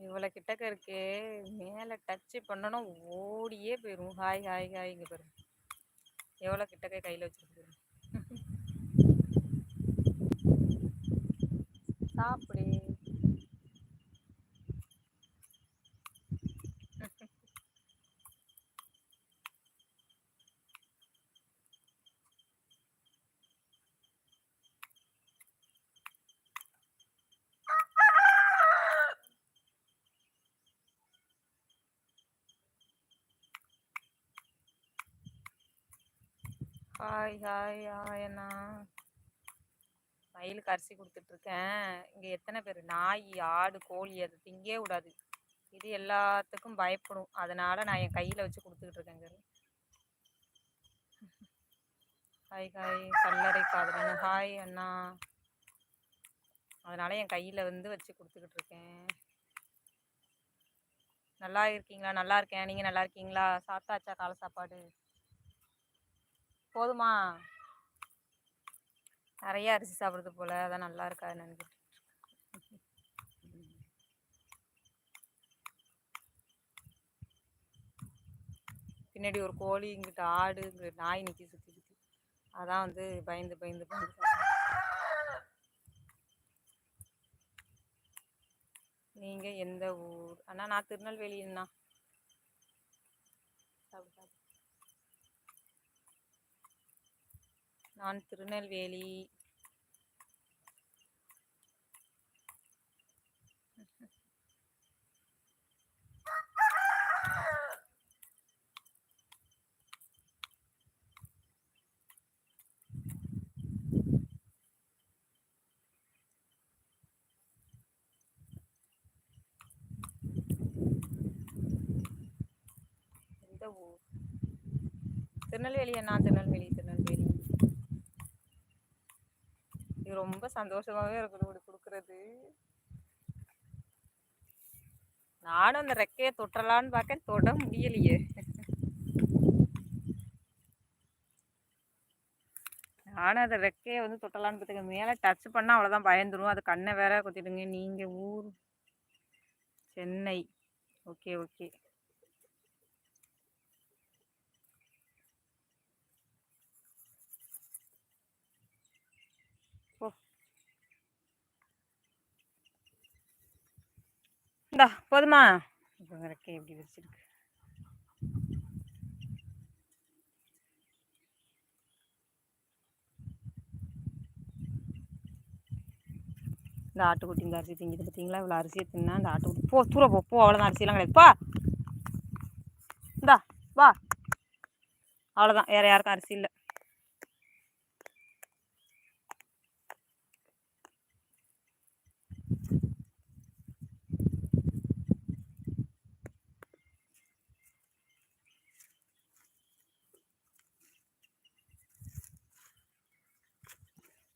இவ்வளோ கிட்டக்க இருக்கே, மேலே டச்சு பண்ணணும் ஓடியே போயிடும். ஹாய் ஹாய் ஹாய், இங்கே பாருங்க எவ்வளோ கிட்டக்க கையில் வச்சுருக்கு. சாப்பிடு. ஹாய் ஹாய் ஹாய் அண்ணா. மயிலுக்கு அரிசி கொடுத்துட்ருக்கேன். இங்கே எத்தனை பேர் நாய் ஆடு கோழி அது திங்கே விடாது. இது எல்லாத்துக்கும் பயப்படும். அதனால நான் என் கையில் வச்சு கொடுத்துக்கிட்டு இருக்கேங்க. ஹாய் ஹாய் கல்லறை காதலன் ஹாய் அண்ணா. அதனால என் கையில் வச்சு கொடுத்துக்கிட்டு இருக்கேன். நல்லா இருக்கீங்களா? நல்லா இருக்கேன். நீங்கள் நல்லா இருக்கீங்களா? சாப்பிட்டாச்சா? காலை சாப்பாடு போதுமா? நிறைய அரிசி சாப்பிட்றது போல், அதான் நல்லா இருக்காது நினைக்கிட்டு. பின்னாடி ஒரு கோழி, இங்கிட்ட ஆடு, இங்கே நாய் நிற்கி சுற்றி சுற்றி. அதான் பயந்து பயந்து பயந்து. நீங்கள் எந்த ஊர் அண்ணா? நான் திருநெல்வேலிண்ணா. நான் திருநெல்வேலி. எந்த ஊர்? திருநெல்வேலி அண்ணா. திருநெல்வேலி திருநெல்வேலி. இது ரொம்ப சந்தோஷமாகவே இருக்குது இப்படி கொடுக்குறது. நானும் அந்த ரெக்கையை தொட்டலான்னு பார்க்கேன், தொட முடியலையே. நானும் அந்த ரெக்கையை தொட்டலான்னு பார்த்துக்க, மேலே டச் பண்ணால் அவ்வளோதான் பயந்துடும். அது கண்ணை வேற குத்திடுங்க. நீங்கள் ஊர்? சென்னை. Okay okay. ஓ இந்தா போதுமா? இப்போ ரெக்கை எப்படி வச்சிருக்கு. இந்த ஆட்டுக்குட்டி இந்த அரிசி திங்கிது பார்த்தீங்களா? இவ்வளோ அரிசியை தின்னா இந்த ஆட்டுக்குட்டி போ தூர போ. அவ்வளோதான், அரிசியெல்லாம் கிடையாது. பா இந்தா வா. அவ்வளோதான், வேறு யாருக்கும் அரிசி இல்லை.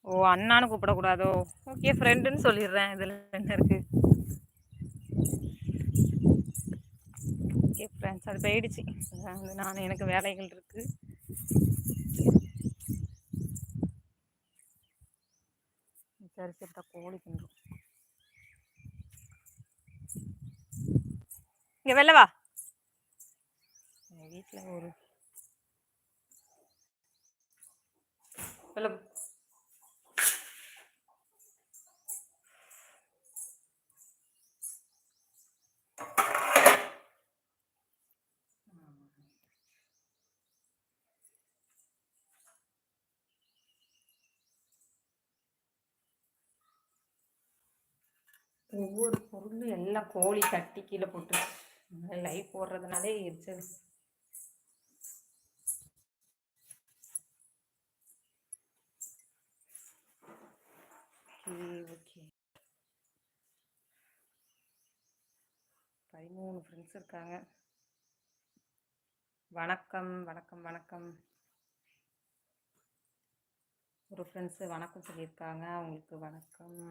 ஓ அண்ணான்னு கூப்பிடக்கூடாதோ? ஓகே ஃப்ரெண்டுன்னு சொல்லிடுறேன். இதில் என்ன இருக்குது? ஓகே ஃப்ரெண்ட்ஸ், அது போயிடுச்சு. நான் எனக்கு வேலைகள் இருக்குது. சரி சரிட்டா, கோழி தின்றும். இங்கே வெளில வா. வீட்டில் ஒரு வெளில ஒவ்வொரு பொருளும் எல்லாம் கோழி தட்டி கீழே போட்டு லைவ் போடுறதுனாலே எரிச்சல். ஓகே 13 ஃப்ரெண்ட்ஸ் இருக்காங்க. வணக்கம் வணக்கம் வணக்கம். ஒரு ஃப்ரெண்ட்ஸு வணக்கம் சொல்லியிருக்காங்க, அவங்களுக்கு வணக்கம்.